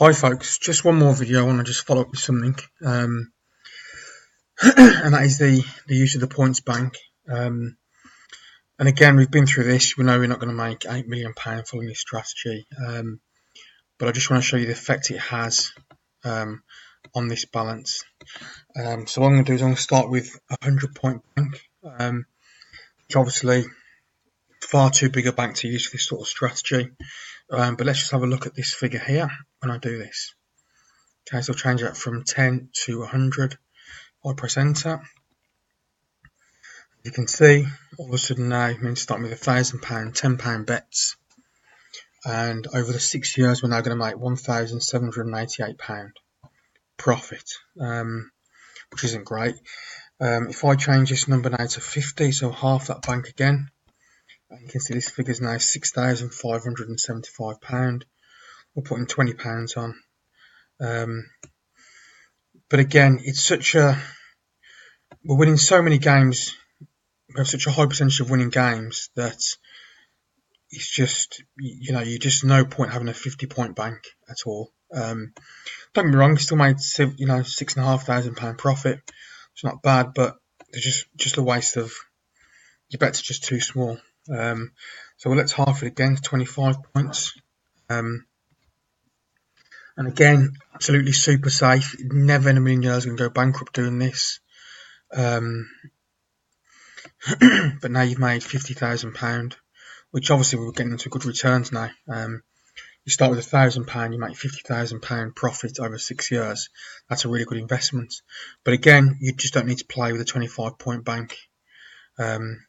Hi folks, just one more video. I want to just follow up with something, and that is the use of the points bank. And again, we've been through this. We know we're not going to make £8 million following this strategy, but I just want to show you the effect it has on this balance. So what I'm going to do is I'm going to start with a 100-point bank, which obviously far too big a bank to use for this sort of strategy. But let's just have a look at this figure here when I do this. Okay, so I'll change that from 10 to 100. I press enter. You can see all of a sudden now I'm going to start with £1,000, £10 bets, and over the 6 years we're now going to make £1,788 profit, which isn't great. If I change this number now to 50, so half that bank again, you can see this figure is now £6,575. We're putting £20 on. But again, it's we're winning so many games, we have such a high percentage of winning games that it's just, you just no point having a 50-point bank at all. Don't get me wrong, still made £6,500 profit. It's not bad, but it's just a waste of your bets are just too small. So let's half it again to 25 points. And again, absolutely super safe. Never in a million years going to go bankrupt doing this. But now you've made £50,000, which obviously we're getting into good returns now. You start with £1,000, you make £50,000 profit over 6 years. That's a really good investment. But again, you just don't need to play with a 25-point bank. And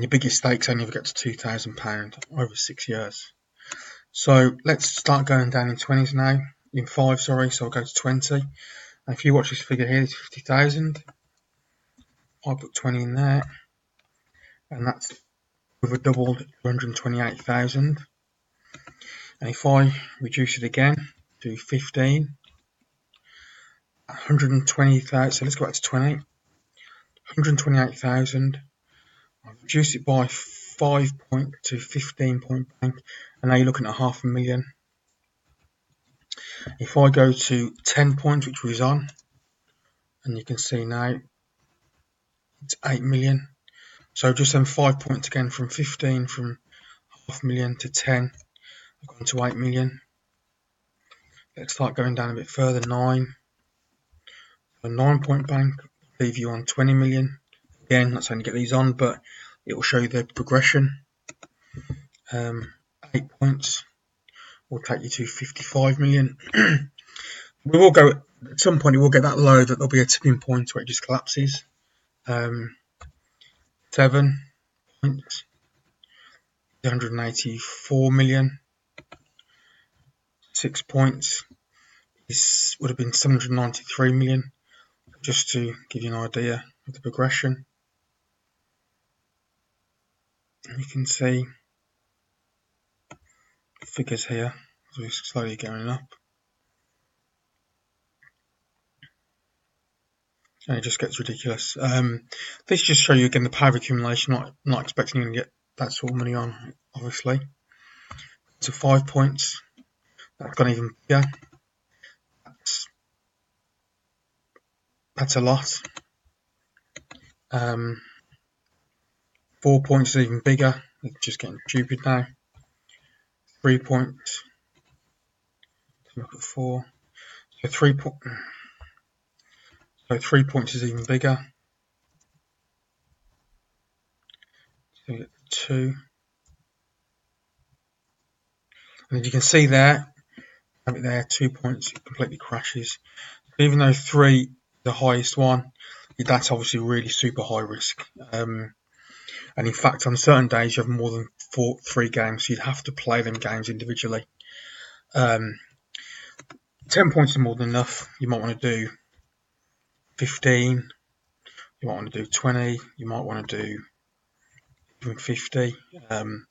your biggest stakes only ever get to £2,000 over 6 years. So let's start going down in 20s now. In 5, sorry. So I'll go to 20. And if you watch this figure here, it's 50,000. I put 20 in there, and that's over doubled to 128,000. And if I reduce it again to 15, 120,000. So let's go back to 20. 128,000. I reduce it by 5 point to 15-point bank, and now you're looking at £500,000. If I go to 10 points, which was on, and you can see now it's 8 million. So just then 5 points again from 15, from £500,000 to 10. I've gone to 8 million. Let's start going down a bit further. 9. A 9-point bank will leave you on 20 million. Again, that's only get these on, but it will show you the progression. 8 points will take you to 55 million. We will go at some point. It will get that low that there'll be a tipping point where it just collapses. 7 points, 184 million. 6 points would have been 793 million. Just to give you an idea of the progression. And you can see the figures here, so it's slowly going up. And it just gets ridiculous. This just shows you again the power of accumulation. Not expecting you to get that sort of money on, obviously. So 5 points. That's gone even bigger. That's a lot. 4 points is even bigger. It's just getting stupid now. 3 points. Let's look at 4. So 3 points is even bigger. So you get 2. And as you can see there, 2 points, it completely crashes. Even though 3 is the highest one, that's obviously really super high risk. And in fact, on certain days you have more than 3 games, so you'd have to play them games individually. 10 points is more than enough. You might want to do 15, you might want to do 20, you might want to do even 50. I'd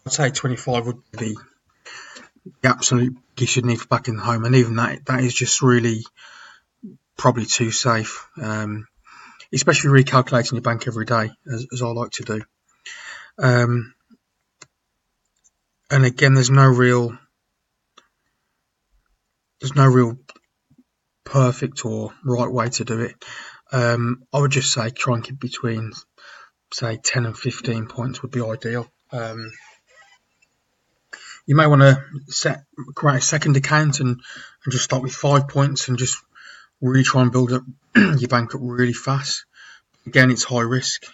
say 25 would be the absolute you should need for backing the home, and even that is just really probably too safe, especially recalculating your bank every day, as I like to do. And again, there's no real there's no real perfect or right way to do it. I would just say try and keep between, say, 10 and 15 points would be ideal. You may want to create a second account and just start with 5 points and just really try and build up your bank up really fast. Again, it's high risk.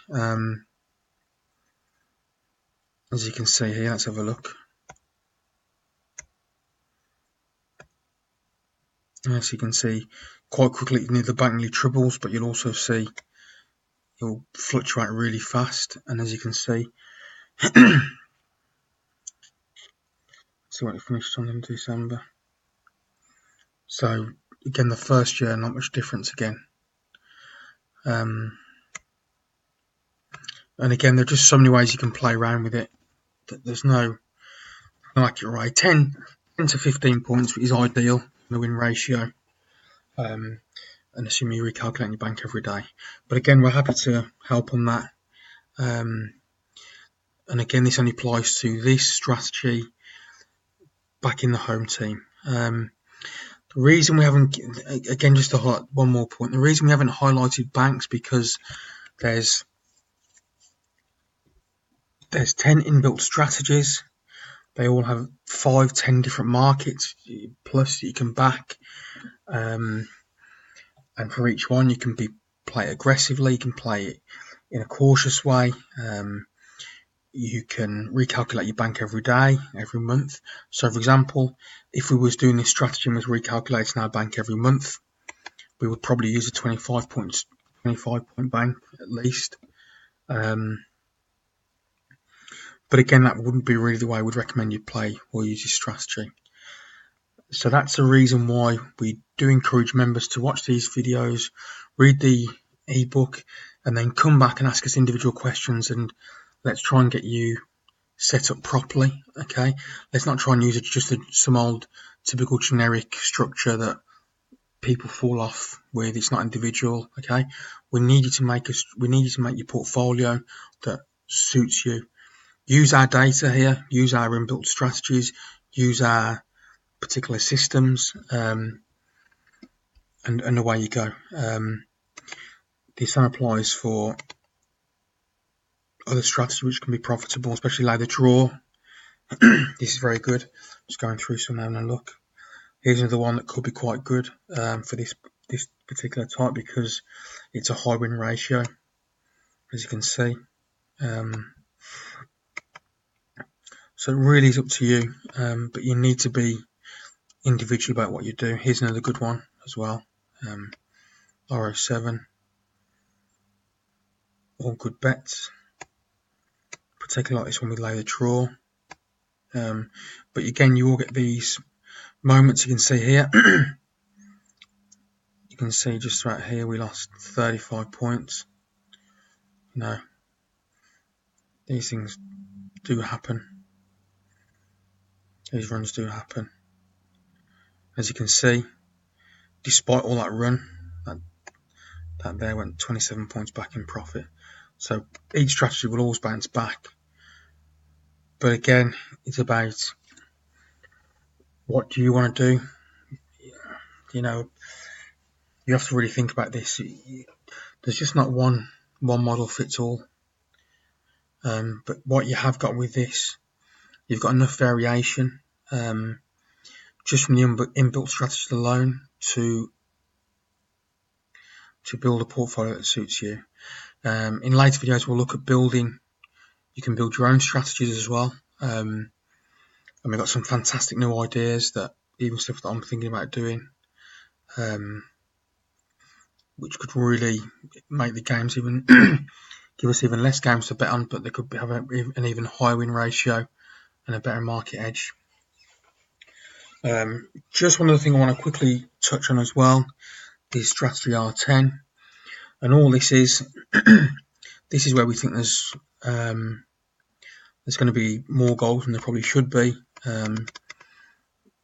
As you can see here, let's have a look. As you can see, quite quickly the bank nearly triples, but you'll also see it'll fluctuate really fast. And as you can see, see what it finished on in December. So again, the first year, not much difference again. And again, there are just so many ways you can play around with it. There's no accurate way. 10 to 15 points is ideal in the win ratio. And assuming you recalculate your bank every day. But again, we're happy to help on that. And again, this only applies to this strategy back in the home team. The reason we haven't, again, just to highlight one more point, the reason we haven't highlighted banks because there's 10 inbuilt strategies. They all have 5-10 different markets plus you can back. And for each one, you can play it aggressively, you can play it in a cautious way. You can recalculate your bank every day, every month. So, for example, if we was doing this strategy and was recalculating our bank every month, we would probably use a 25 point bank at least. But again, that wouldn't be really the way I would recommend you play or use your strategy. So that's the reason why we do encourage members to watch these videos, read the ebook, and then come back and ask us individual questions, and let's try and get you set up properly. Okay, let's not try and use some old typical generic structure that people fall off with. It's not individual. Okay, we need you to make your portfolio that suits you. Use our data here, use our inbuilt strategies, use our particular systems, and away you go. The same applies for other strategies which can be profitable, especially like the draw. This is very good. Just going through some now and a look. Here's another one that could be quite good for this particular type because it's a high win ratio, as you can see. So it really is up to you, but you need to be individual about what you do. Here's another good one as well. R07. All good bets. Particularly like this one with lay the draw. But again, you will get these moments. You can see here. You can see just right here we lost 35 points. You know, these things do happen. These runs do happen. As you can see, despite all that run, that there went 27 points back in profit. So each strategy will always bounce back. But again, it's about what do you want to do. You know, you have to really think about this. There's just not one model fits all. But what you have got with this, you've got enough variation just from the inbuilt strategies alone to build a portfolio that suits you. In later videos, we'll look at building. You can build your own strategies as well. And we've got some fantastic new ideas even stuff that I'm thinking about doing, which could really make the games even give us even less games to bet on, but they could have an even higher win ratio and a better market edge. Just one other thing I want to quickly touch on as well is strategy R10, and all this is this is where we think there's going to be more goals than there probably should be.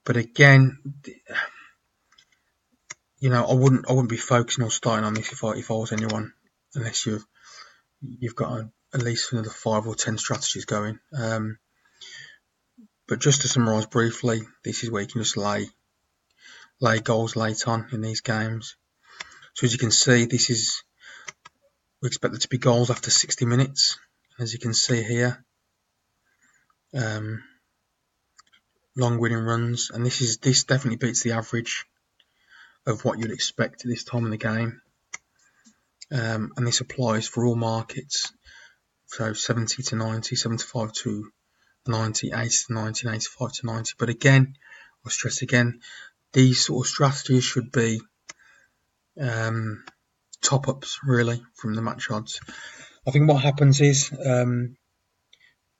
But again, you know, I wouldn't be focusing or starting on this if I was anyone, unless you've got at least another 5 or 10 strategies going. But just to summarise briefly, this is where you can just lay lay goals late on in these games. So as you can see, we expect there to be goals after 60 minutes. As you can see here, long winning runs, and this definitely beats the average of what you'd expect at this time in the game. And this applies for all markets. So 70 to 90, 75 to 90, 80 to 90, and 85 to 90. But again, I'll stress again, these sort of strategies should be top-ups really from the match odds. I think what happens is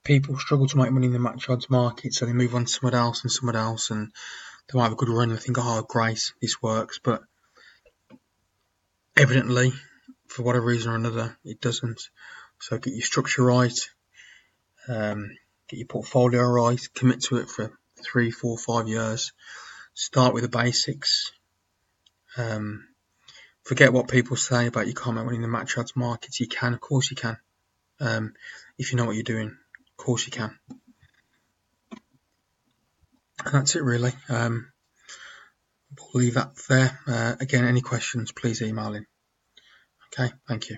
people struggle to make money in the match odds market, so they move on to someone else, and they might have a good run and think, oh great, this works, but evidently for whatever reason or another it doesn't. So get your structure right, get your portfolio right, commit to it for 3, 4, 5 years, start with the basics. Forget what people say about you can't make money in the match odds markets. You can, of course you can. If you know what you're doing, of course you can. And that's it really. We'll leave that there. Again, any questions, please email in. Okay, thank you.